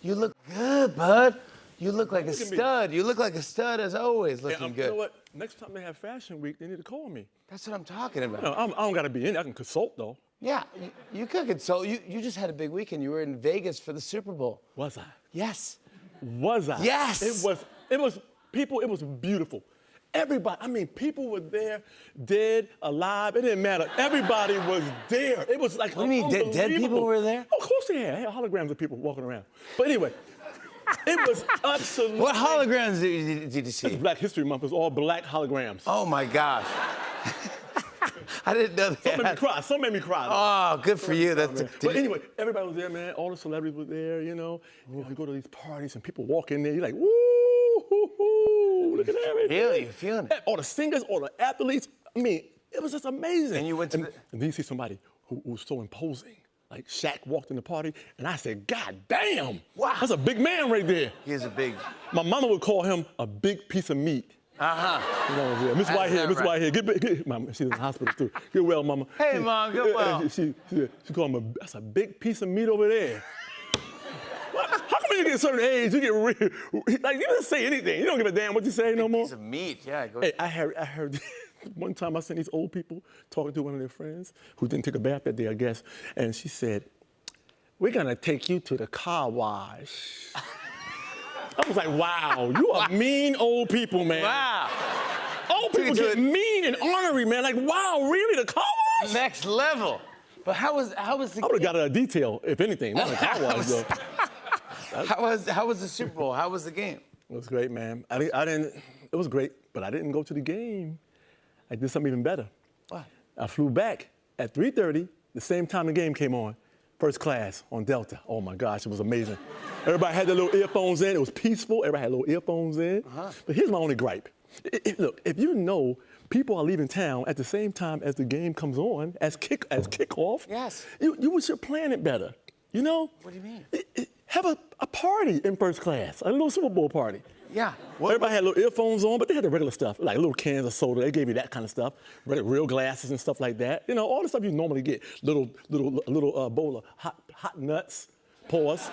You look good, bud. You look like a stud. You look like a stud as always, looking good. You know what? Next time they have Fashion Week, they need to call me. That's what I'm talking about. No, I don't got to be in. I can consult though. Yeah, you could consult. You just had a big weekend. You were in Vegas for the Super Bowl. Was I? Yes. Was I? Yes. It was people. It was beautiful. Everybody. I mean, people were there, dead, alive. It didn't matter. Everybody was there. It was like. What do you mean dead people were there? Oh, of course they had. They had holograms of people walking around. But anyway. It was absolutely. What holograms did you see? It's Black History Month. It's all black holograms. Oh my gosh. I didn't know that. Some made me cry. Oh, good for you. But anyway, everybody was there, man. All the celebrities were there, you know. You go to these parties and people walk in there. You're like, woo, hoo, hoo, look at everything. Really? You feeling it? All the singers, all the athletes. I mean, it was just amazing. And you went to and then you see somebody who was so imposing. Like Shaq walked in the party, and I said, God damn. Wow. That's a big man right there. He is a big. My mama would call him a big piece of meat. Uh-huh. You know, yeah. Miss Whitehead, Miss Whitehead, get Mama, she's in the hospital too. Get well, Mama. Hey, Mom, get well. She called him that's a big piece of meat over there. What? How come when you get a certain age, you get real, like you don't say anything. You don't give a damn what you say no more. Piece of meat, yeah. Hey, I heard one time I seen these old people talking to one of their friends who didn't take a bath that day, I guess, and she said, we're gonna take you to the car wash. I was like, wow, you are mean old people, man. Wow. Old people get mean and ornery, man. Like, wow, really, the car wash? Next level. But how was the I would have got a detail, if anything, not a car wash, though. How was the Super Bowl? How was the game? It was great, man. I didn't, it was great, but I didn't go to the game. I did something even better. What? I flew back at 3:30, the same time the game came on, first class on Delta. Oh my gosh, it was amazing. Everybody had their little earphones in. It was peaceful. Everybody had little earphones in. But here's my only gripe. Look, if you know people are leaving town at the same time as the game comes on, as kickoff, yes, you should plan it better. You know? What do you mean? Have a party in first class, a little Super Bowl party. Yeah. Everybody had little earphones on, but they had the regular stuff, like little cans of soda. They gave you that kind of stuff, real glasses and stuff like that. You know, all the stuff you normally get. Little bowl of hot nuts, pause.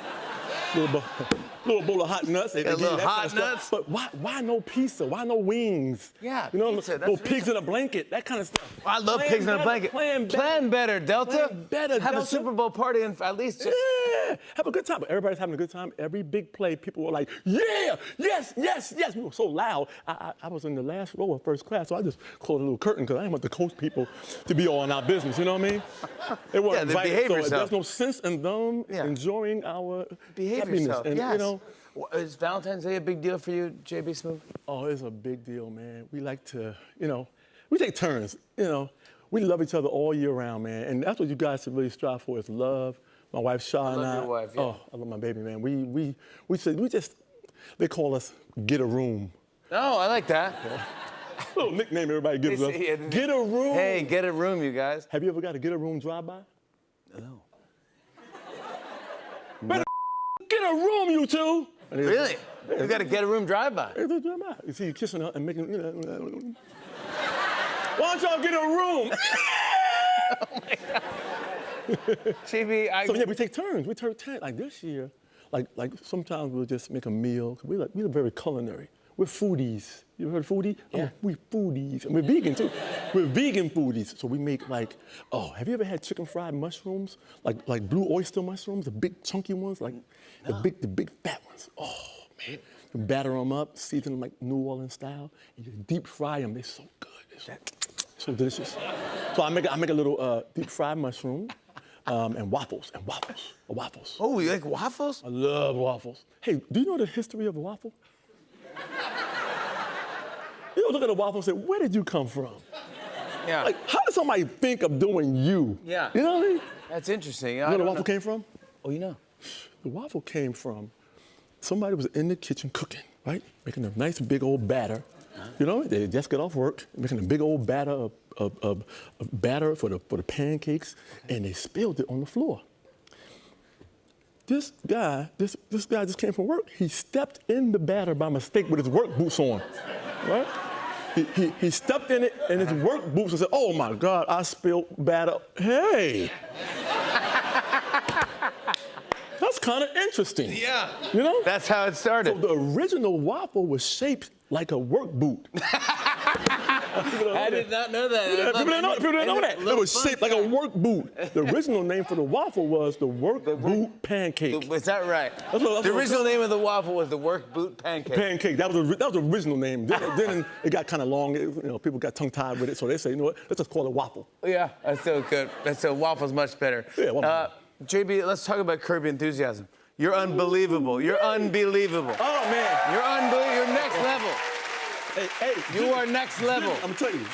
Little bowl of hot nuts. A little hot nuts. But why no pizza? Why no wings? Yeah, you know, pizza, little pigs in a blanket, that kind of stuff. I love pigs in a blanket. Plan better, Delta. Plan better, Have Delta. a Super Bowl party and at least just... Yeah, have a good time. But everybody's having a good time. Every big play, people were like, yeah, yes, yes, yes. We were so loud. I was in the last row of first class, so I just closed a little curtain because I didn't want the coach people to be all in our business, you know what I mean? They weren't invited, so there's no sense in them enjoying our happiness. And, yes. You know, is Valentine's Day a big deal for you, JB Smoove? Oh, it's a big deal, man. We like to, you know, we take turns, you know. We love each other all year round, man. And that's what you guys should really strive for is love. My wife, Shaw, and I. Your wife, yeah. Oh, I love my baby, man. We just, they call us Get a Room. Oh, I like that. A little nickname everybody gives us. Get a Room. Hey, get a room, you guys. Have you ever got a Get a Room drive-by? No. Get a room, you two. Really? You got to get a room drive-by. You see you kissing her and making, you know. Why don't y'all get a room? Oh my God. JB, So yeah, we take turns. We take turns. Like this year, like sometimes we'll just make a meal. We're very culinary. We're foodies. You ever heard of foodie? Yeah. We're foodies. And we're vegan too. We're vegan foodies. So we make have you ever had chicken fried mushrooms? Like blue oyster mushrooms, the big chunky ones, like the big fat ones. Oh man. You batter them up, season them like New Orleans style, and you deep fry them. They're so good. They're so delicious. So I make a little deep fried mushroom. And waffles. Oh, you like waffles? I love waffles. Hey, do you know the history of a waffle? You don't look at a waffle and say, where did you come from? Yeah. Like, how did somebody think of doing you? Yeah. You know what I mean? That's interesting. You know where the waffle came from? Oh, you know. The waffle came from somebody was in the kitchen cooking, right? Making a nice big old batter. You know, they just got off work, making a big old batter of batter for the pancakes, and they spilled it on the floor. This guy just came from work. He stepped in the batter by mistake with his work boots on, right? He stepped in it in his work boots and said, "Oh my God, I spilled batter." Hey, that's kind of interesting. Yeah. You know? That's how it started. So the original waffle was shaped like a work boot. I did not know that. Yeah, people didn't know that. It was shaped like a work boot. The original name for the waffle was the work boot pancake. Is that right? The original name of the waffle was the work boot pancake. Pancake. That was the original name. Then it got kind of long. People got tongue tied with it, so they say, you know what? Let's just call it waffle. Yeah, that's so good. Waffle's much better. Yeah, waffle. JB, let's talk about Curb Your Enthusiasm. You're unbelievable. You're unbelievable. Oh man. You're unbelievable. You're next level. Hey, you are next level. I'm gonna tell you,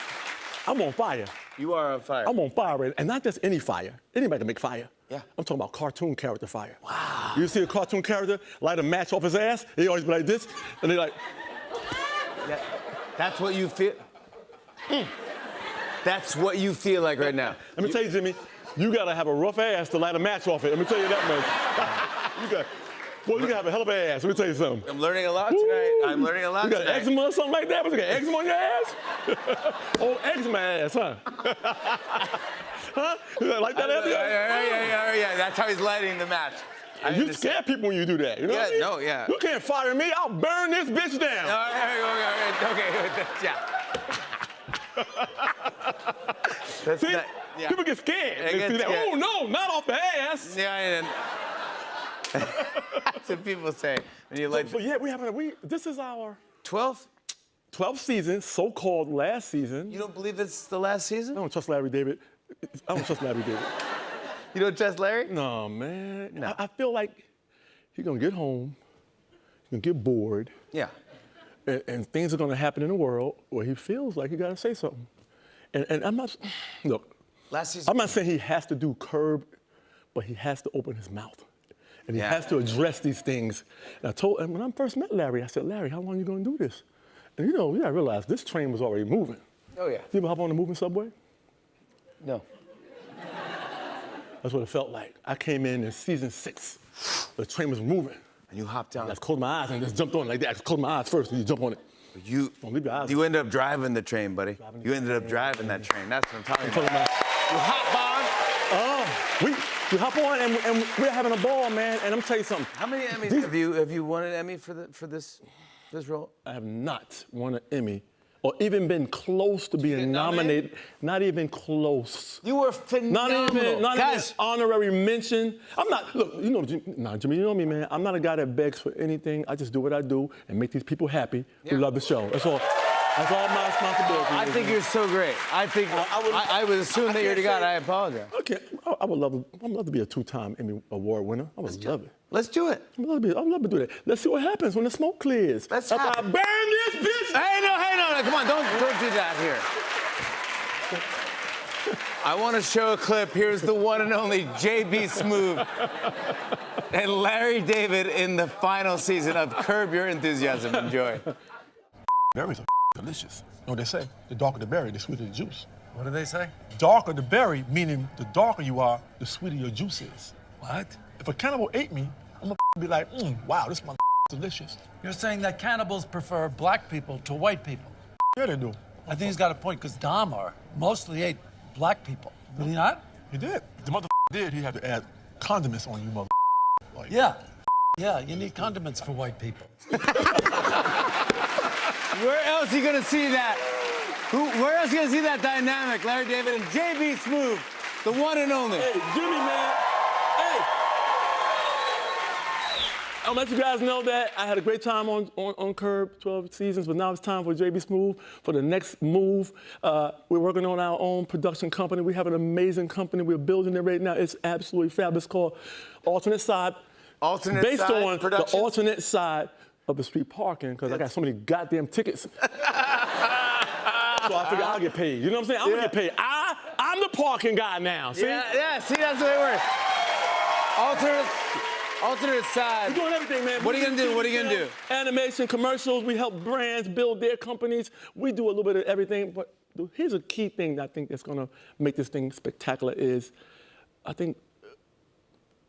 I'm on fire. You are on fire. I'm on fire, and not just any fire. Anybody can make fire. Yeah. I'm talking about cartoon character fire. Wow. You see a cartoon character light a match off his ass, he always be like this, and they like. Yeah. That's what you feel. That's what you feel like right now. Let me tell you, Jimmy, you gotta have a rough ass to light a match off it. Let me tell you that much. you gotta have a hell of an ass. Let me tell you something. I'm learning a lot tonight. I'm learning a lot tonight. You got eczema or something like that? What, you got eczema on your ass? Oh, eczema ass, huh? Huh? Like that? Yeah. That's how he's lighting the match. You scare people when you do that. You know what I mean? No, yeah. You can't fire me. I'll burn this bitch down. Okay, yeah. See, yeah. people get scared. They see that. Oh no, not off the ass. Yeah. That's what people say when you like. So yeah, this is our 12th 12th season, so-called last season. You don't believe it's the last season? I don't trust Larry David. I don't trust Larry David. You don't trust Larry? No, man. No. I feel like he's gonna get home, he's gonna get bored. Yeah. And things are gonna happen in the world where he feels like he gotta say something. And I'm not, look, last season, I'm not saying he has to do Curb, but he has to open his mouth. And he has to address these things. And when I first met Larry, I said, Larry, how long are you gonna do this? And you gotta realize this train was already moving. Oh yeah. You ever hop on the moving subway? No. That's what it felt like. I came in season 6. The train was moving. And you hopped down. I just closed my eyes and just jumped on it like that. I just closed my eyes first and you jump on it. Don't leave your eyes. You ended up driving the train, buddy. You ended up driving that train. That's what I'm talking about. You hop on. We hop on and we're having a ball, man. And I'm tell you something. How many Emmys have you won an Emmy for this role? I have not won an Emmy or even been close to being nominated. Not even close. You were phenomenal. Not even honorary mention. I'm not, look, Jimmy, you know me, man. I'm not a guy that begs for anything. I just do what I do and make these people happy who love the show. That's all. That's all my responsibility. I think you're so great. I would assume that you're the guy. I apologize. Okay, I would love to be a 2-time Emmy Award winner. I would love it. Let's do it. I'd love to do that. Let's see what happens when the smoke clears. Let's I burn this bitch. Hey, no, come on, don't do that here. I want to show a clip. Here's the one and only J.B. Smoove and Larry David in the final season of Curb Your Enthusiasm. Enjoy. Berries are delicious. You know what they say? The darker the berry, the sweeter the juice. What do they say? Darker the berry, meaning the darker you are, the sweeter your juice is. What? If a cannibal ate me, I'm gonna be like, wow, this mother delicious. You're saying that cannibals prefer black people to white people. Yeah, they do. I think he's got a point, because Dahmer mostly ate black people. Did he not? He did. If the mother did, he had to add condiments on you, mother. Like, yeah, you need condiments for white people. Where else are you gonna see that? Where else are you gonna see that dynamic? Larry David and J.B. Smoove, the one and only. Hey, Jimmy, man. Hey. I'll let you guys know that I had a great time on Curb, 12 seasons, but now it's time for J.B. Smoove for the next move. We're working on our own production company. We have an amazing company. We're building it right now. It's absolutely fabulous. It's called Alternate Side. Based on the alternate side of the street parking, because I got so many goddamn tickets. So I figure I'll get paid. You know what I'm saying? I'm gonna get paid. I'm the parking guy now. See? Yeah, see, that's the way it works. Alternate side. We're doing everything, man. What are you gonna do? What are you gonna do? Animation, commercials. We help brands build their companies. We do a little bit of everything. But here's a key thing that I think that's gonna make this thing spectacular is, I think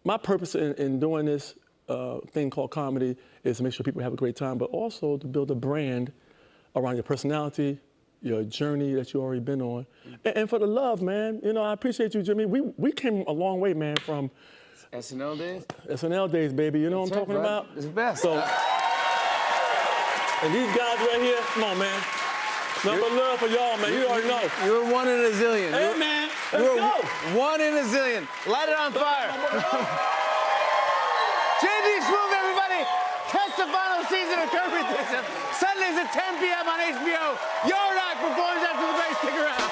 my purpose in doing this thing called comedy is to make sure people have a great time, but also to build a brand around your personality, your journey that you already been on, and for the love, man. I appreciate you, Jimmy. We came a long way, man, from SNL days? SNL days, baby. You know what I'm That's talking right, about? bud. It's the best. So, and these guys right here, come on, man. Nothing but love for y'all, man. You already know. You're one in a zillion. Hey, man, let's You're go. one in a zillion. Light it on fire. JB Smoove, everybody. Catch the final season of Curb Your Enthusiasm Sundays at 10 p.m. on HBO. Your Rock performs after the break. Stick around.